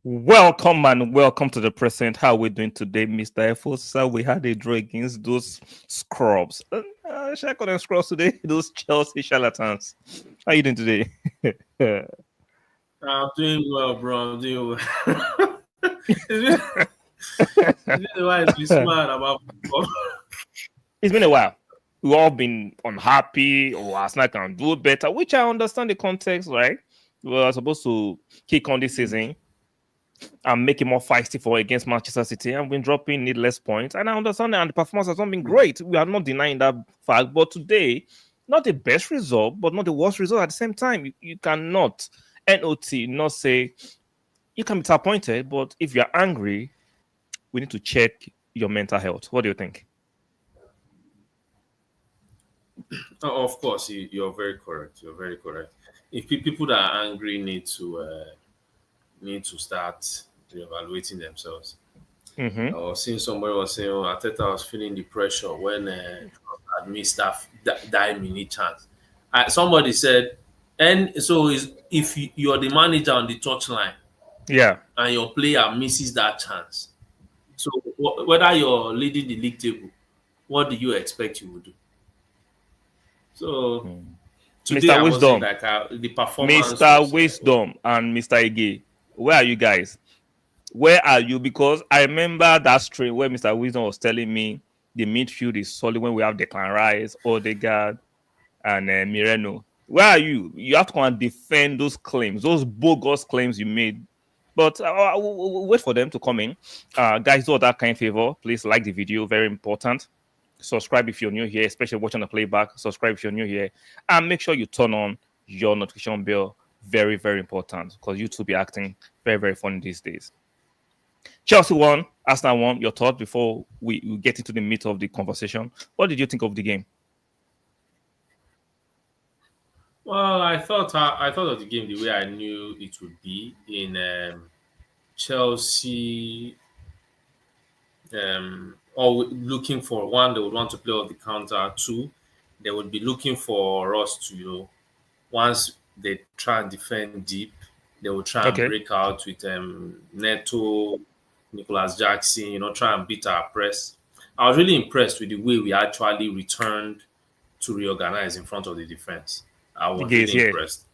Welcome and welcome to the present. How are we doing today, Mr. Efosa? We had a draw against those scrubs. Should I call them scrubs today? Those Chelsea charlatans. How are you doing today? I'm doing well, bro. I'm doing well. It's been a while to be smart about football. It's been a while. We've all been unhappy or Arsenal can do better, which I understand the context, right? We were supposed to kick on this season and make it more feisty for against Manchester City, and been dropping needless points. And I understand that, and the performance has not been great. We are not denying that fact. But today, not the best result, but not the worst result at the same time. You cannot not say you can be disappointed, but if you're angry, we need to check your mental health. What do you think? Of course, you're very correct. You're very correct. If people that are angry need to start reevaluating themselves. Mm-hmm. Or seeing somebody was saying, "Oh, Ateta was feeling the pressure when had missed that minute chance." Somebody said, and so if you're the manager on the touchline Yeah. and your player misses that chance, so whether you're leading the league table, what do you expect you will do? So today Mr. I must say Wisdom, like the performance Mr. was Wisdom, and Mr. Ige, where are you guys? Where are you? Because I remember that stream where Mr. Wisdom was telling me the midfield is solid when we have Declan Rice, Odegaard, and Merino. Where are you? You have to come and defend those claims, those bogus claims you made. But we'll wait for them to come in. Guys, do that kind favor. Please like the video, very important. Subscribe if you're new here, especially watching the playback. Subscribe if you're new here. And make sure you turn on your notification bell. Very, very important because YouTube be acting very, very funny these days. Chelsea won, Arsenal won. Your thought before we get into the meat of the conversation. What did you think of the game? well. I thought of the game the way I knew it would be in Chelsea. Or looking for one, they would want to play off the counter. Two, they would be looking for us to once they try and defend deep, they will try and Okay. break out with Neto, Nicholas Jackson, try and beat our press. I was really impressed with the way we actually returned to reorganize in front of the defense. I was Ige is really here. impressed.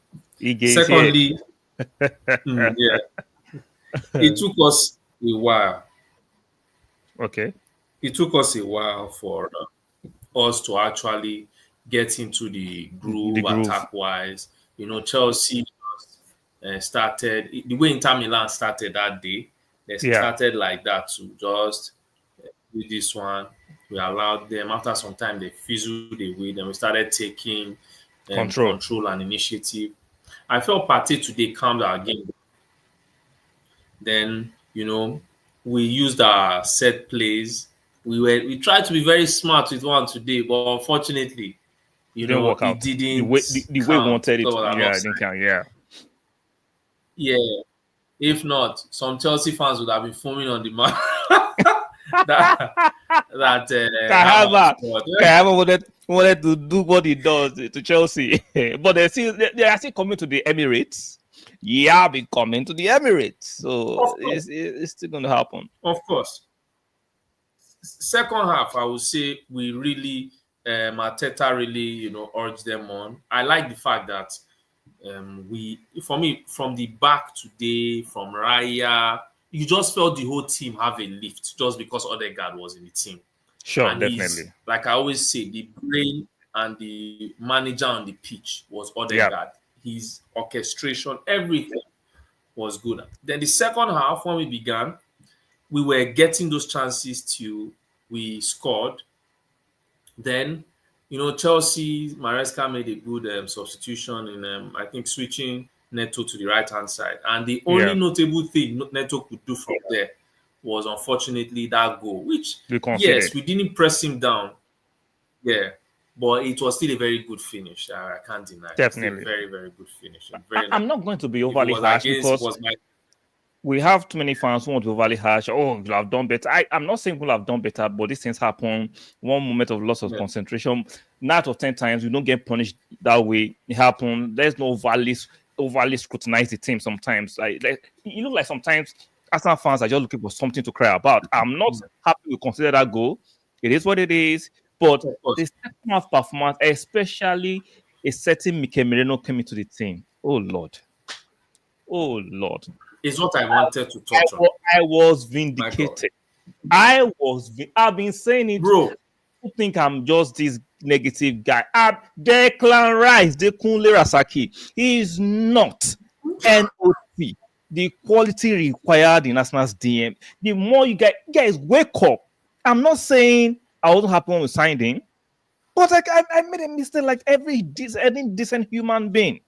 Ige is here. Secondly, yeah, it took us a while. Okay. It took us a while for us to actually get into the The groove groove. attack wise. Chelsea started the way Inter Milan started that day. They Yeah. started like that to just do this one. We allowed them after some time they fizzled away. Then we started taking Control. control and initiative. I felt Partey today calmed our game. Then we used our set plays. We tried to be very smart with one today, but unfortunately, It didn't work it out. The didn't way the way we count wanted it. because of an Yeah, it didn't offside. count. Yeah. Yeah, if not, some Chelsea fans would have been foaming on the man that Havertz Kahava. scored. Kahava wanted to do what he does to Chelsea. But they are still coming to the Emirates. Yeah, be coming to the Emirates. So Of course, it's still gonna happen. of course. Second half, I would say we really Arteta really urged them on. I like the fact that for me, from the back today, from Raya, you just felt the whole team have a lift just because Odegaard was in the team. Sure, And he's, definitely. like I always say, the brain and the manager on the pitch was Yeah. Odegaard. His orchestration, everything was good. Then the second half, when we began, we were getting those chances till we scored. Then, Chelsea, Maresca made a good substitution in, I think, switching Neto to the right hand side. And the only Yeah. notable thing Neto could do from there was unfortunately that goal, which, We yes, conceded. we didn't press him down. Yeah. But it was still a very good finish. I can't deny it. Still a Definitely. very, very good finish. Very nice. I'm not going to be If it overly was harsh against, it because was my we have too many fans who want to overly harsh. Oh, you have done better. I'm not saying people have done better, but these things happen. One moment of loss of yeah. concentration, 9 out of 10 times, you don't get punished that way. It happens. There's no valleys. overly scrutinize the team sometimes. Like you look like sometimes Arsenal fans are just looking for something to cry about. I'm not happy to consider that goal. It is what it is. But Of course, the second half performance, especially a certain Mikel Merino came into the team. Oh Lord. Oh Lord. it's what I wanted to touch on. I was My God, vindicated. I've been saying it. bro, People think I'm just this negative guy. Declan Rice, Dekunle Rasaki. He is not NOT. The quality required in Arsenal's DM. The more you guys wake up. I'm not saying I wasn't happy when we signed him, but like I made a mistake like any decent human being.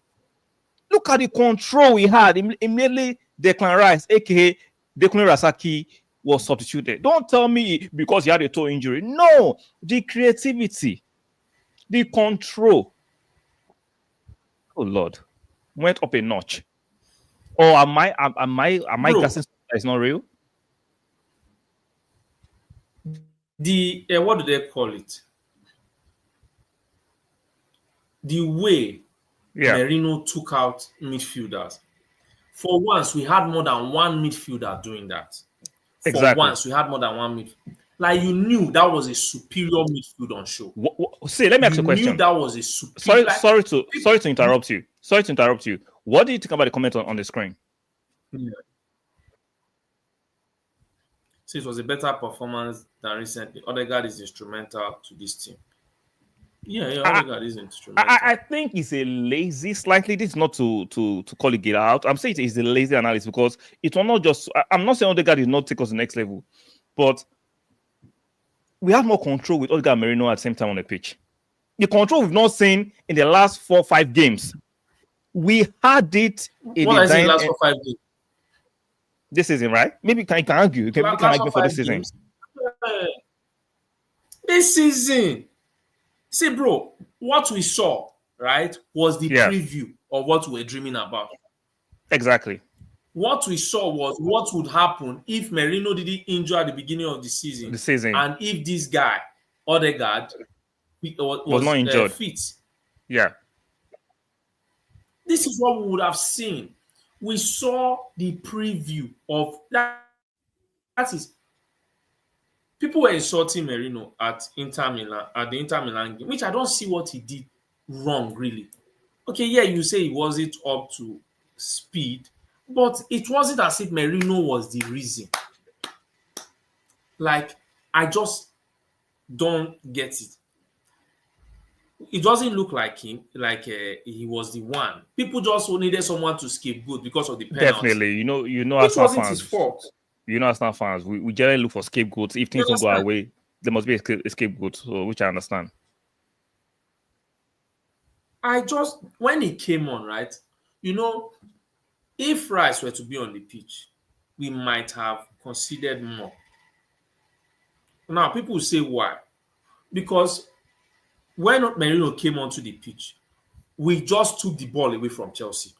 Look at the control we had. Immediately, Declan Rice, aka Declan Rasaki, was substituted. Don't tell me because he had a toe injury. No, the creativity, the control. Oh Lord, went up a notch. Or am I bro. guessing that it's not real? The what do they call it? The way Yeah, Merino took out midfielders. For once, we had more than one midfielder doing that. For exactly. once, we had more than one midfielder. Like you knew that was a superior midfield on show. See, let me ask You you a knew question. that was a superior. Sorry, Like sorry to interrupt you. Sorry to interrupt you. What do you think about the comment on the screen? yeah. So it was a better performance than recently. Odegaard is instrumental to this team. Yeah, I, Odegaard is I instrumental. think it's a lazy, slightly. This is not to call it get out. I'm saying it's a lazy analysis because it will not just. I'm not saying Odegaard did not take us to the next level, but we have more control with Odegaard and Merino at the same time on the pitch. The control we've not seen in the last 4 or 5 games. We had it in What the I say dying last for 5 games. this season, right? Maybe can argue. You can Last for argue for five this season. games. Eh, This season. See, bro, what we saw, right, was the Yeah, preview of what we were dreaming about. exactly. What we saw was what would happen if Merino didn't injure at the beginning of the The season season and if this guy, Odegaard, was not was injured. fit. Yeah, This is what we would have seen. We saw the preview of that. That is, people were insulting Merino at Inter Milan at the Inter Milan game, which I don't see what he did wrong really. Okay, yeah, you say he wasn't up to speed, but it wasn't as if Merino was the reason. Like, I just don't get it. It doesn't look like him, like he was the one. People just needed someone to scapegoat because of the penalty, definitely. which Arsenal wasn't his fans. fault. Arsenal fans. We generally look for scapegoats. If You things don't go our understand? way, there must be a scapegoat. So, which I understand. I just, when he came on, right, you know, if Rice were to be on the pitch, we might have considered more. Now, people will say why? Because when Merino came onto the pitch, we just took the ball away from Chelsea.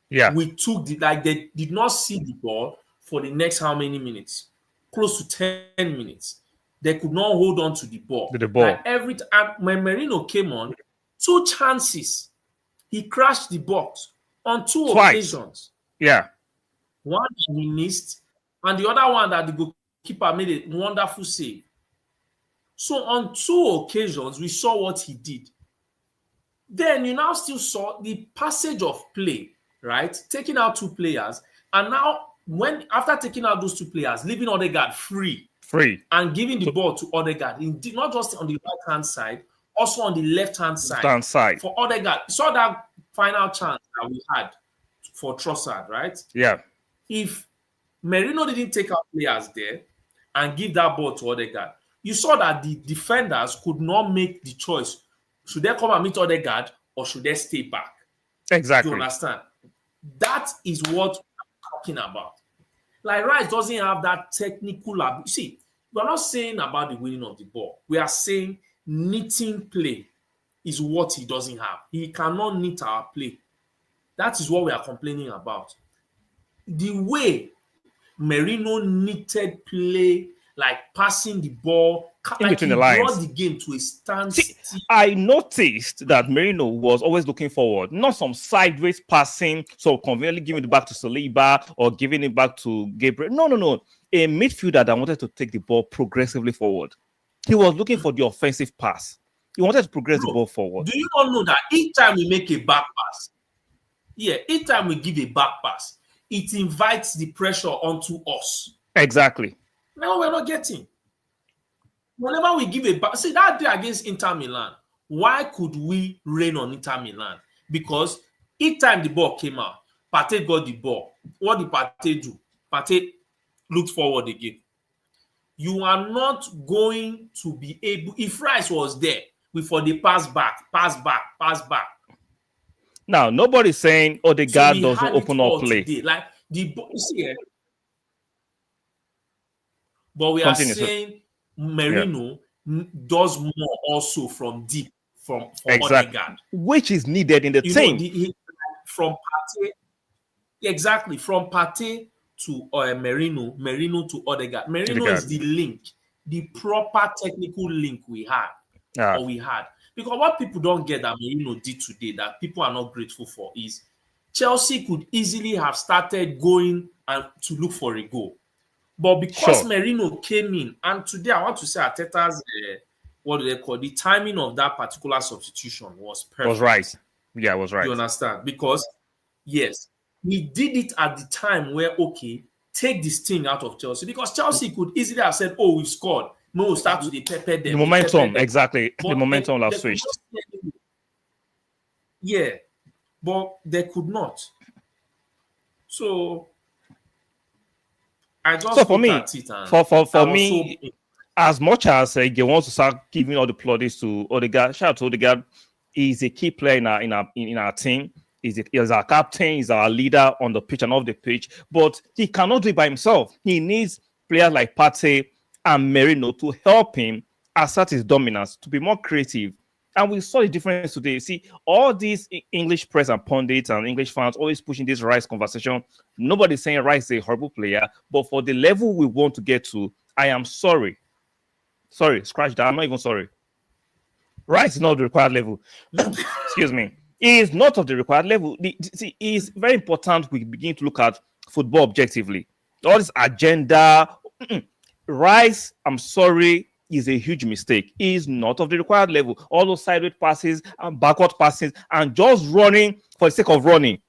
Yeah, We took like they did not see the ball for the next how many minutes? Close to 10 minutes. They could not hold on to the ball. the Like ball every time when Merino came on, 2 chances. He crashed the box on two twice. occasions. Yeah, One he missed, and the other one that the goalkeeper made a wonderful save. So on 2 occasions, we saw what he did. Then you now still saw the passage of play, right? Taking out two players, and now when after taking out those two players, leaving Odegaard free free. and giving the To ball to Odegaard, not just on the right hand side, also on the left hand side stand side. for Odegaard. You saw that final chance that we had for Trossard, right? Yeah, If Merino didn't take out players there and give that ball to Odegaard, you saw that the defenders could not make the choice. Should they come and meet Odegaard or should they stay back? Do you exactly. understand? That is what I'm talking about. Like Rice doesn't have that technical ability. See, we're not saying about the winning of the ball. We are saying knitting play is what he doesn't have. He cannot knit our play. That is what we are complaining about. The way Merino knitted play like passing the ball, in like between the he brought lines. the game to a See, standstill. I noticed that Merino was always looking forward, not some sideways passing, so conveniently giving it back to Saliba or giving it back to Gabriel. No, no, no. A midfielder that wanted to take the ball progressively forward. He was looking for the offensive pass. He wanted to progress the Bro, ball forward. do you not know that each time we make a back pass, yeah, each time we give a back pass, it invites the pressure onto us. Exactly. Now we're not getting. Whenever we give a back, see that day against Inter Milan, why could we rain on Inter Milan? Because each time the ball came out, Partey got the ball. What did Partey do? Partey looked forward again. You are not going to be able, if Rice was there, for the pass back, pass back, pass back. Now, nobody's saying So Odegaard we doesn't had it open up all play. today. Like the you see, but we are Continue, sir. saying Yeah, Merino does more also from deep for exactly. Odegaard. Which is needed in the You know, team. from Partey, exactly from Partey to Merino, Merino to Odegaard. Merino is Odegaard. the link, the proper technical link we had. Ah, Or we had. Because what people don't get that Merino did today that people are not grateful for is Chelsea could easily have started going and to look for a goal. But because sure. Merino came in, and today I want to say Arteta's, what do they call the timing of that particular substitution was Was right. perfect. Yeah, was You right. understand? Because, yes, he did it at the time where, okay, take this thing out of Chelsea. Because Chelsea could easily have said, oh, we've scored. No, we'll start to pepper The them, pepper momentum, them. exactly. The But momentum will have they could switched. not see any. Yeah, but they could not. So I So just for looked me, at it and I for was so me, as much as they want to start giving all the plaudits to Odegaard, shout out to Odegaard. He's a key player in our team. He's our captain. He's our leader on the pitch and off the pitch. But he cannot do it by himself. He needs players like Partey and Merino to help him assert his dominance, to be more creative. And we saw the difference today. See, all these English press and pundits and English fans always pushing this Rice conversation. Nobody's saying Rice is a horrible player, but for the level we want to get to, I am sorry. Sorry, scratch that. I'm not even sorry. Rice is not the required level. Excuse me. He is not of the required level. See, it is very important we begin to look at football objectively. All this agenda, Rice, I'm sorry, is a huge mistake. He is not of the required level. All those sideways passes and backward passes and just running for the sake of running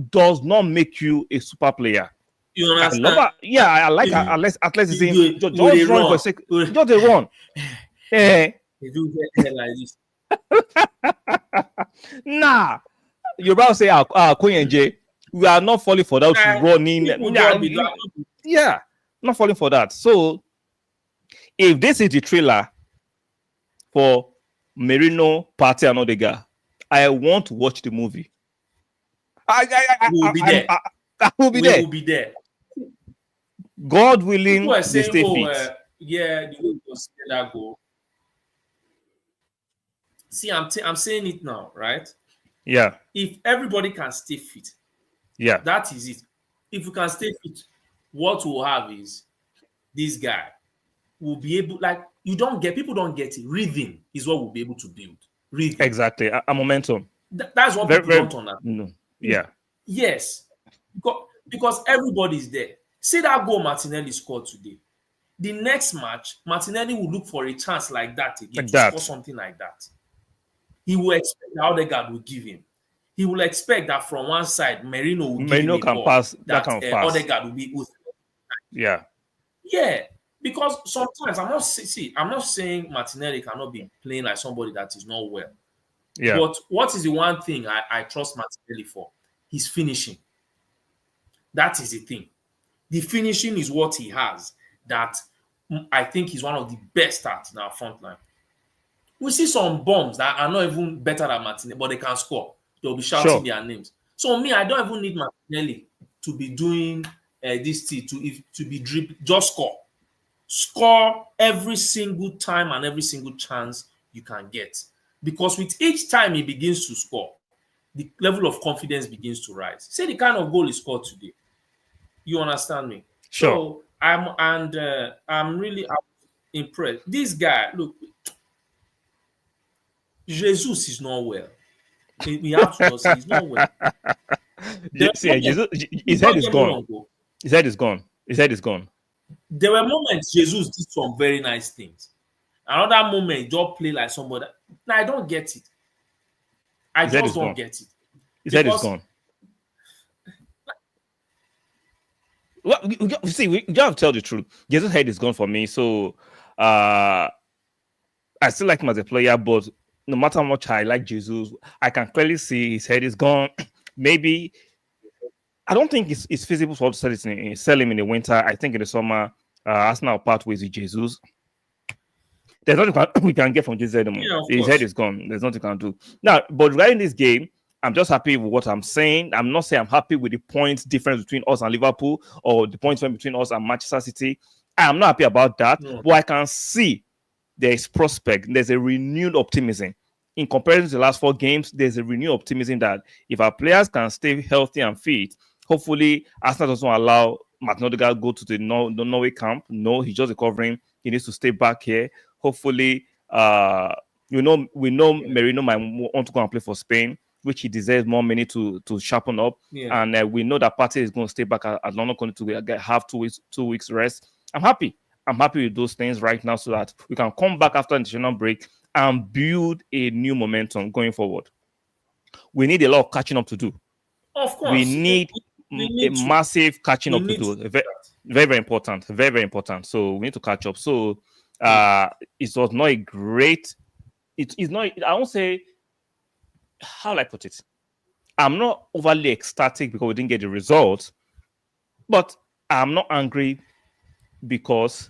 does not make you a super player. you I love understand? it. Yeah, I like You, athleticism. with a Just run for a run. sake. Just a run. Eh, They do get hair like this. nah. You're about to say, Koyenje, we are not falling for that running. People Nah, just be doing. yeah, not falling for that. So, if this is the trailer for Merino, Partey, and Odegaard, I want to watch the movie. We will be there. I will be We there. will be there. God People willing, are they saying, stay oh, fit. yeah, the way to see that goal. See, I'm saying it now, right? Yeah, If everybody can stay fit, yeah, that is it. If you can stay fit, what we'll have is this guy will be able, like, people don't get it. Rhythm is what we'll be able to build. Rhythm. exactly. A momentum. That's what Very, people very. don't understand. No. Yeah, Yes, because everybody's there. See that goal Martinelli scored today. The next match, Martinelli will look for a chance like that again like to score that. something like that. He will expect that Odegaard will give him. He will expect that from one side, Merino will give him Merino a can ball pass that that kind of pass. Odegaard will be. Yeah, Yeah, because sometimes I'm not saying Martinelli cannot be playing like somebody that is not well. yeah, But what is the one thing I trust Martinelli for? His finishing. That is the thing. The finishing is what he has that I think he's one of the best at in our front line. We see some bombs that are not even better than Martinelli, but they can score. They'll be shouting sure. their names. So me, I don't even need Martinelli to be doing this thing to be dribble. Just score. Score every single time and every single chance you can get. Because with each time he begins to score, the level of confidence begins to rise. Say the kind of goal he scored today. You understand me? Sure. So I'm really impressed. This guy, look, Jesus is not well. We have to just say he's not well. There were See, moments, Jesus, his head don't is get me gone. wrong, bro. His head is gone. His head is gone. There were moments Jesus did some very nice things. Another moment, just play like somebody. Now I don't get it. I His head just is don't gone. get it His head is because gone. Well, see, we just have to tell the truth. Jesus' head is gone for me. So, uh, I still like him as a player, but no matter how much I like Jesus, I can clearly see his head is gone. Maybe I don't think it's feasible for us to sell him in the winter. I think in the summer, Arsenal part ways with Jesus. There's nothing we can get from Jesus anymore. yeah, of His head course, is gone. There's nothing we can do. Now, but regarding this game, I'm just happy with what I'm saying. I'm not saying I'm happy with the points difference between us and Liverpool or the points between us and Manchester City. I'm not happy about that, no, but I can see there is prospect. There's a renewed optimism. In comparison to the last 4 games, there's a renewed optimism that if our players can stay healthy and fit, hopefully Arsenal doesn't allow Martin Odegaard go to the Norway camp. No, he's just recovering. He needs to stay back here. Hopefully, we know yeah, Merino might want to go and play for Spain, which he deserves more money to sharpen up. yeah, And we know that Partey is going to stay back at London going to have 2 weeks rest. I'm happy. I'm happy with those things right now so that we can come back after the international break and build a new momentum going forward. We need a lot of catching up to do. of We course, need we a need to, massive catching we up to need to do. do Very, that. very, very important. Very, very important. So we need to catch up. So Yeah, it was not a great. It is not. I won't say. How will I put it? I'm not overly ecstatic because we didn't get the result, but I'm not angry because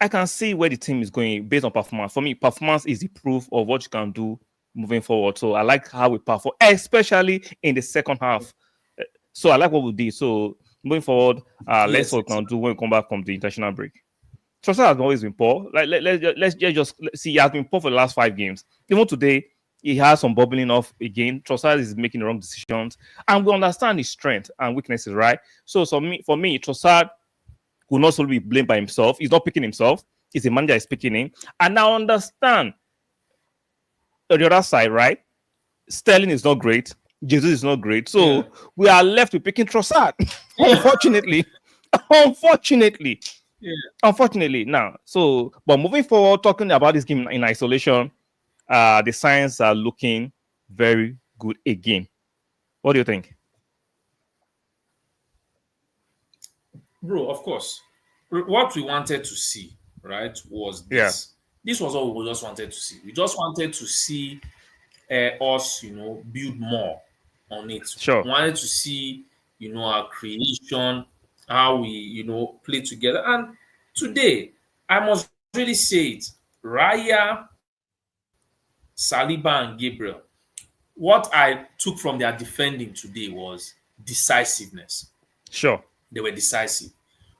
I can see where the team is going based on performance. For me, performance is the proof of what you can do moving forward. So I like how we perform, especially in the second half. So I like what we did. So moving forward, let's see yes, what we can do exactly. when we come back from the international break. Trossard has always been poor. Like let's just see. He has been poor for the last 5 games. Even today, he has some bubbling off again. Trossard is making the wrong decisions, and we understand his strength and weaknesses, right? So, for me, Trossard will not solely be blamed by himself. He's not picking himself. It's the manager is picking him. And I understand on the other side, right? Sterling is not great. Jesus is not great. Yeah, So we are left with picking Trossard. yeah, Unfortunately. Unfortunately. yeah. Unfortunately. Now, so but moving forward, talking about this game in isolation, the signs are looking very good again. What do you think? Bro, of course. What we wanted to see, right, was Yeah, this. This was all we just wanted to see. We just wanted to see us, build more on it. sure. We wanted to see, our creation, how we, play together. And today, I must really say it. Raya, Saliba, and Gabriel. What I took from their defending today was decisiveness. Sure. They were decisive.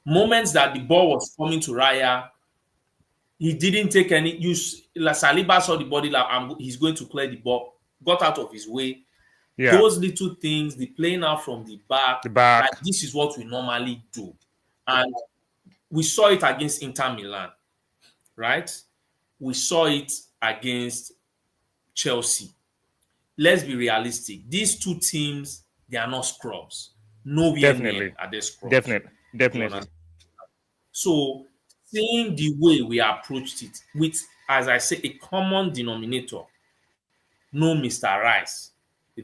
Moments that the ball was coming to Raya, he didn't take any use. Like Saliba saw the body like he's going to clear the ball, got out of his way. Yeah. Those little things, the playing out from the back, The like back. this is what we normally do. And we saw it against Inter Milan, right? We saw it against Chelsea. Let's be realistic. These two teams, they are not scrubs. Nowhere near Definitely. are they scrubs. Definitely. You Definitely. understand? So seeing the way we approached it with, as I say, a common denominator, no Mr. Rice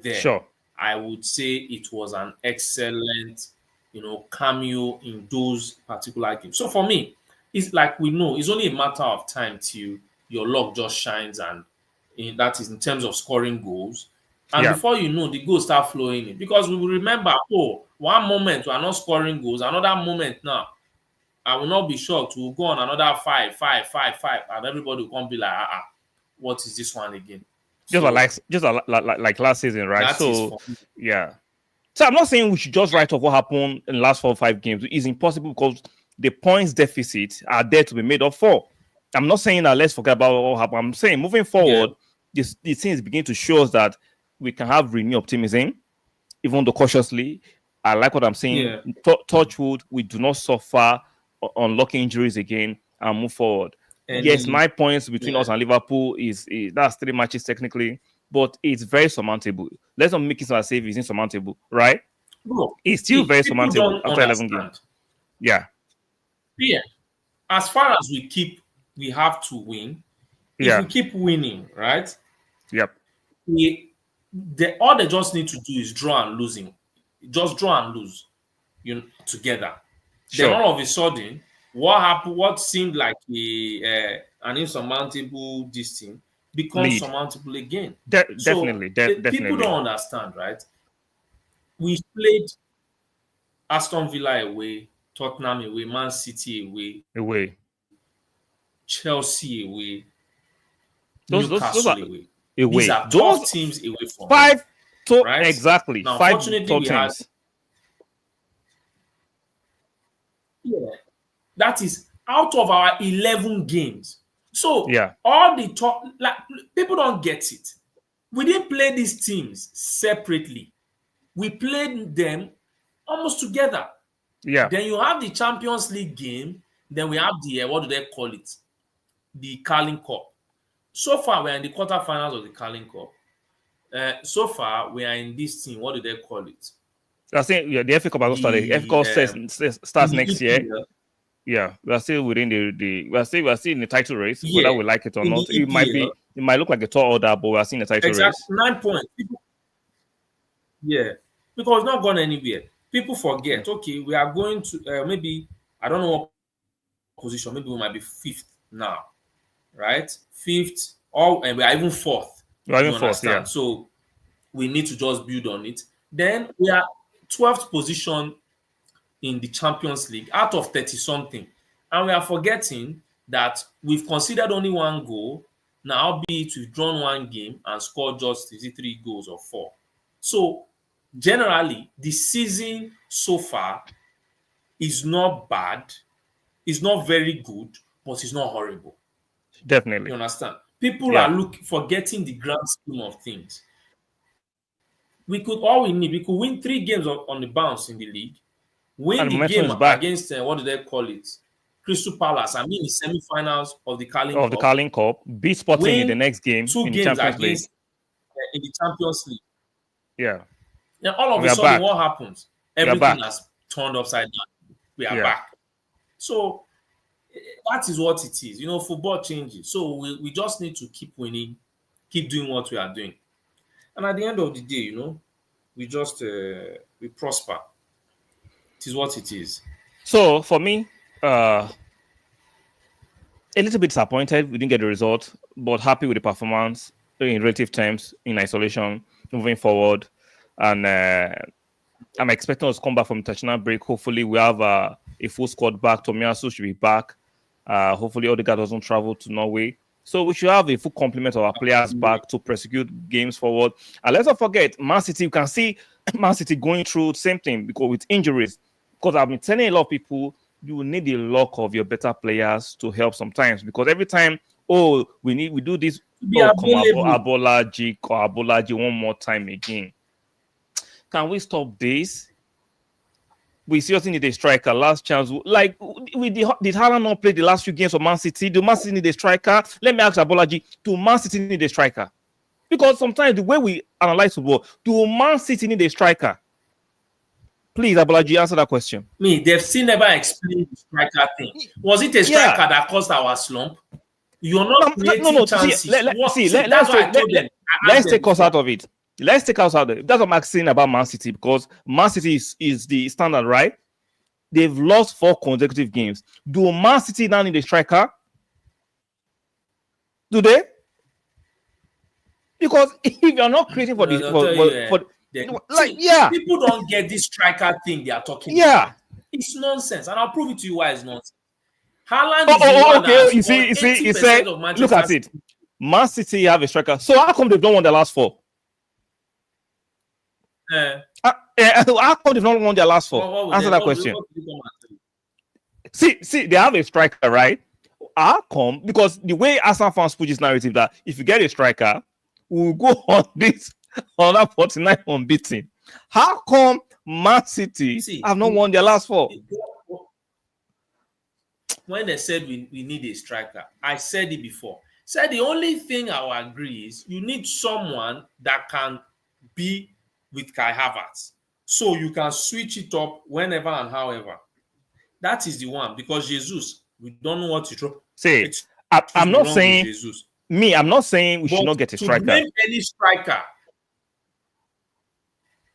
there, Sure. I would say it was an excellent, cameo in those particular games. So for me, it's like we know it's only a matter of time till your luck just shines, and that is in terms of scoring goals. And Yeah. before you know, the goals start flowing in because we will remember, one moment we are not scoring goals, another moment now I will not be shocked. We'll go on another five, five, five, five, and everybody will come be like, what is this one again? So Just like last season, right? that is So for me. yeah. So I'm not saying we should just write off what happened in the last 4 or 5 games. It's impossible because the points deficit are there to be made up for. I'm not saying that let's forget about what happened. I'm saying moving Yeah, forward, these things begin to show us that we can have renewed optimism, even though cautiously. I like what I'm saying. yeah, Touch wood, we do not suffer unlock injuries again and move forward. Yes, Any my points between yeah. us and Liverpool is that's 3 matches technically, but it's very surmountable. Let's not make it as if it's insurmountable, right? Bro, It's still see, very people surmountable don't after 11 games. understand. Yeah, Yeah, as far as we have to win. If we yeah, keep winning, right? yep, We all they just need to do is draw and losing, just draw and lose, together. Then sure. all of a sudden, what happened? What seemed like an insurmountable this thing becomes Lead. surmountable again. So Definitely, people definitely. don't understand, right? We played Aston Villa away, Tottenham away, Man City away, Away. Chelsea away, Those Newcastle are away. These away. are tough Those teams away from home, five to right? exactly Now, five unfortunately, top we had teams. yeah, that is out of our 11 games. So Yeah, all the top, like people don't get it. We didn't play these teams separately. We played them almost together. yeah. Then you have the Champions League game. Then we have the what do they call it? The Carling Cup. So far, we're in the quarterfinals of the Carling Cup. So far, we are in this team. What do they call it? I think yeah, the FA Cup has not started. FA The Cup in starts the next year. EPL. Yeah, we are still within the we are still in the title race, whether Yeah, we like it or in the not. EPL. It might look like a tall order, but we are still in the title Exactly race. 9 points. Yeah, because it's not gone anywhere. People forget. Okay, we are going to maybe I don't know what position. Maybe we might be fifth now, right? Fifth, or and we are even fourth. We are You even fourth, yeah. understand? So we need to just build on it. Then we are 12th position in the Champions League out of 30 something, and we are forgetting that we've considered only one goal. Now, be it we've drawn one game and scored just 3 goals or 4. So generally, the season so far is not bad, it's not very good, but it's not horrible. You Definitely. understand? People are Yeah. forgetting the grand scheme of things. We could win 3 games on the bounce in the league, win And the momentum game is back against what do they call it? Crystal Palace. I mean, the semi-finals of the Carling of the Cup. Carling Cup, beat Sporting in the Win next game two in the games Champions League. against in the Champions League. Yeah. Then all of We a are sudden, back. what happens? We are Everything back. has turned upside down. We are Yeah. back. So that is what it is. Football changes. So we just need to keep winning, keep doing what we are doing. And at the end of the day, we just we prosper. It is what it is. So for me, a little bit disappointed we didn't get the result, but happy with the performance in relative terms in isolation moving forward. And I'm expecting us to come back from international break. Hopefully, we have a full squad back. Tomiyasu should be back. Hopefully, Odegaard doesn't travel to Norway. So we should have a full complement of our players back to prosecute games forward. And let's not forget, Man City, you can see Man City going through the same thing because with injuries. Because I've been telling a lot of people, you need the luck of your better players to help sometimes. Because every time, we do this, To be oh, come available. Abolaji one more time again. Can we stop this? We seriously need a striker. Last chance. Like, did Haaland not play the last few games of Man City? Do Man City need a striker? Let me ask Abolaji, do Man City need a striker? Because sometimes the way we analyze football, do Man City need a striker? Please, Abolaji, answer that question. They've still never explained the striker thing. Was it a striker that caused our slump? You're not creating chances. That's why I told them. Let's take us out of it. Let's take us out of it. That's what I'm saying about Man City, because Man City is the standard, right? They've lost 4 consecutive games. Do Man City now need a striker? Do they? Because if you're not creating for people don't get this striker thing they are talking about. It's nonsense, and I'll prove it to you why it's nonsense. Haaland is the one that you see, of Manchester. Look at it. Man City have a striker. So how come they've not won the last 4? How come they've not won their last 4? Answer that question. See, they have a striker, right? How come? Because the way Arsenal fans push this narrative that if you get a striker, we'll go on this on that 49 unbeaten. How come Man City have not won their last 4? when they said we need a striker, I said it before. Said the only thing I will agree is you need someone that can be with Kai Havertz. So you can switch it up whenever and however. That is the one, because Jesus, we don't know what to throw. See, Excuse I'm me, not wrong with saying Jesus. I'm not saying we should But not get a to striker. name any striker,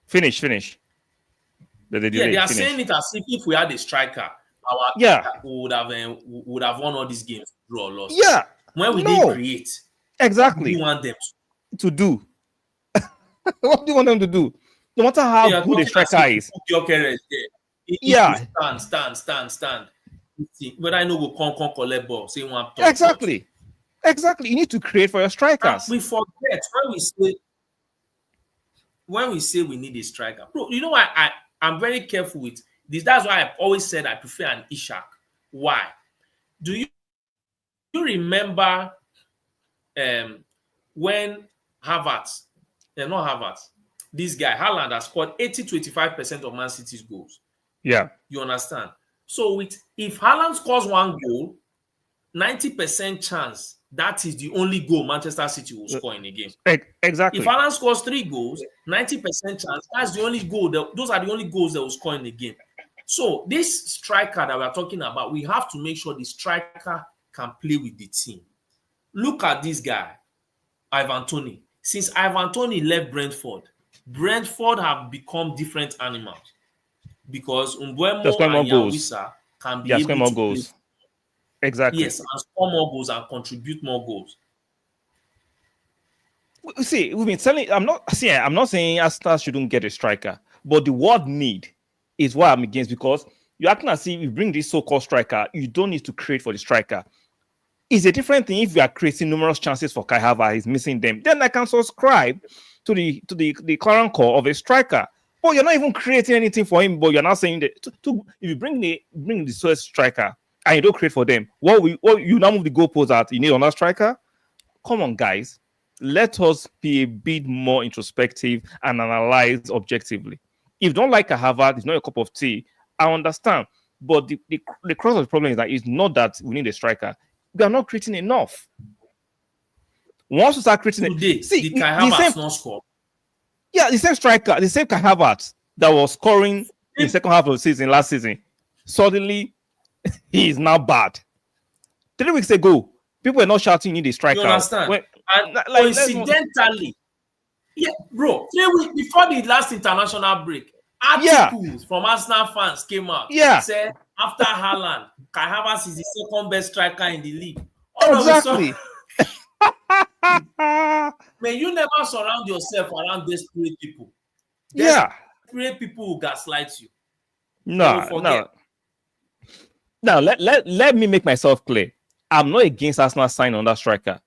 Finish. The yeah, they delay. are Finish. saying it as if we had a striker, our Yeah. we would have won all these games, draw or loss. Yeah. When we didn't No. create, Exactly. we want them To do. What do you want them to do? No matter how are good a talking as striker if is. Gyökeres there. He Yeah. stand. Whether I know go come collect ball, say one touch. Exactly. You need to create for your strikers. We forget when we say we need a striker. Bro, you know why I'm very careful with this. That's why I've always said I prefer an Ishak. Why? Do you remember when Havertz, not Havertz, this guy, Haaland, has scored 80 to 85% of Man City's goals? Yeah. You understand? So if Haaland scores one goal, 90% chance that is the only goal Manchester City will score in a game. Exactly. If Haaland scores 3 goals, 90% chance that's the only goal. Those are the only goals they will score in the game. So this striker that we are talking about, we have to make sure the striker can play with the team. Look at this guy, Ivan Toney. Since Ivan Toney left Brentford have become different animals, because Mbeumo and Yan-Wissa can be able to goals. Play. Exactly. Yes, and score more goals and contribute more goals. See, we've been telling. I'm not saying Arsenal shouldn't get a striker, but the word need is what I'm against, because you're acting as if you bring this so-called striker, you don't need to create for the striker. It's a different thing if you are creating numerous chances for Kai Havertz, he's missing them. Then I can subscribe to the current core of a striker. But you're not even creating anything for him. But you're not saying that if you bring the first striker and you don't create for them, what you now move the goalpost at? You need another striker? Come on, guys. Let us be a bit more introspective and analyze objectively. If you don't like a Harvard, it's not your cup of tea, I understand. But the crux of the problem is that it's not that we need a striker. We are not creating enough. Once we start creating today, the Kai Havertz not score. Yeah, the same striker, the same Kai Havertz that was scoring in the second half of the season last season. Suddenly, he is now bad. 3 weeks ago, people were not shouting, "You need a striker." You understand? And coincidentally, yeah, bro, 3 weeks before the last international break, articles from Arsenal fans came out. Said after Haaland, Kai Havertz is the second best striker in the league. Exactly. Man, you never surround yourself around desperate people. Desperate people who gaslight you. No. Now let me make myself clear. I'm not against Arsenal signing on that striker.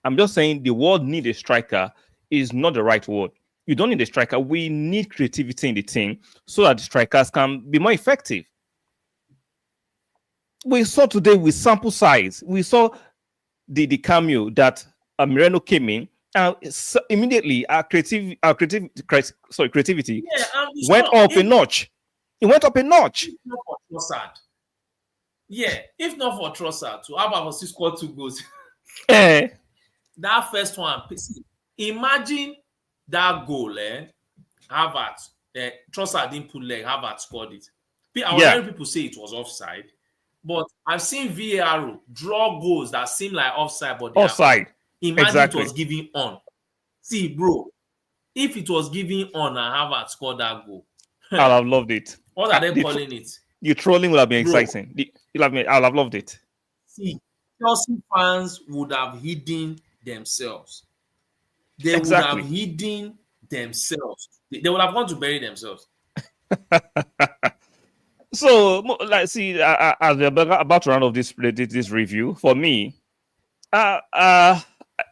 I'm just saying the word "need a striker" is not the right word. You don't need a striker. We need creativity in the team so that the strikers can be more effective. We saw today with sample size. We saw the cameo that Merino came in, and immediately our creativity went up a notch. It went up a notch. If not for Trossard. Yeah, if not for Trossard, to have our scored 2 goals. That first one, imagine that goal, Havertz, Trossard didn't put leg, Havertz scored it. I was hearing people say it was offside, but I've seen VAR draw goals that seem like offside, but offside. Imagine it was given on. See, bro, if it was given on and Havertz scored that goal, I'll have loved it. What are they calling it? The trolling would have been exciting. I'll have loved it. See, Chelsea fans would have hidden themselves. They would have hidden themselves. They would have gone to bury themselves. So, let's see, as we're about to round off this review, for me,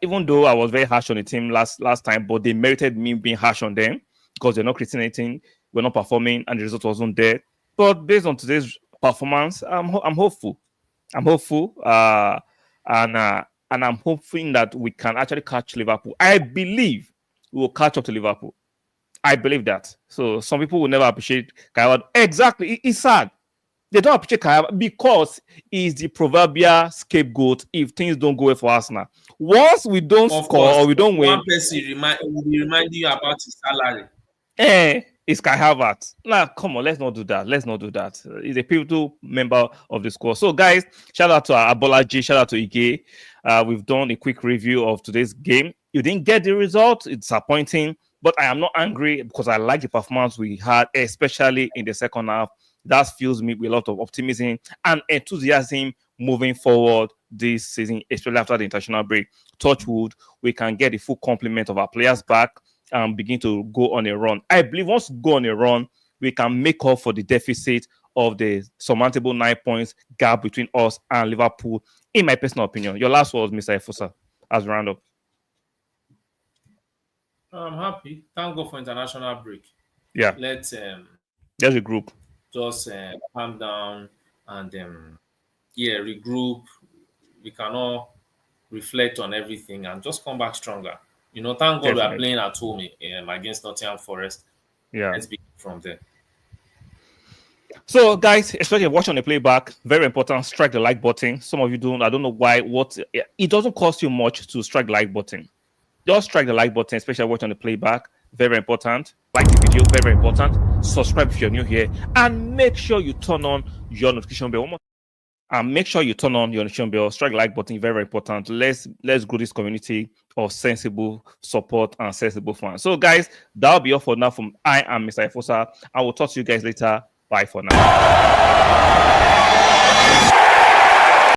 even though I was very harsh on the team last time, but they merited me being harsh on them because they're not creating anything, we're not performing, and the result wasn't there. But based on today's performance, I'm hopeful. I'm hopeful, and I'm hoping that we can actually catch Liverpool. I believe we will catch up to Liverpool. I believe that. So some people will never appreciate Kai Havertz. Exactly. It's sad. They don't appreciate Kai Havertz because he's the proverbial scapegoat if things don't go well for Arsenal. Once we don't Of score or course, we don't one win, person will be reminding you about his salary. it's Kai Havertz. Nah, come on, let's not do that. Let's not do that. He's a pivotal member of the squad. So, guys, shout out to Abolaji, shout out to Ike. We've done a quick review of today's game. You didn't get the result, it's disappointing, but I am not angry because I like the performance we had, especially in the second half. That fills me with a lot of optimism and enthusiasm moving forward this season, especially after the international break. Touch wood, we can get the full complement of our players back and begin to go on a run. I believe once we go on a run, we can make up for the deficit of the surmountable 9 points gap between us and Liverpool, in my personal opinion. Your last words, Mr. Efusa, as we round up. I'm happy. Thank God for international break. Yeah, Let's there's a group. just calm down and yeah, regroup. We can all reflect on everything and just come back stronger. Thank God we are Definitely. playing at home against Nottingham Forest. Yeah. Let's begin from there. So, guys, especially watching the playback, very important. Strike the like button. Some of you don't. I don't know why. It doesn't cost you much to strike the like button. Just strike the like button, especially watching the playback. Very important. Like the video, very, very important. Subscribe if you're new here, and make sure you turn on your notification bell. One more. And make sure you turn on your notification bell. Strike the like button, very, very important. Let's grow this community of sensible support and sensible fans. So, guys, that'll be all for now. From I am Mr. Efosa. I will talk to you guys later. Bye for now.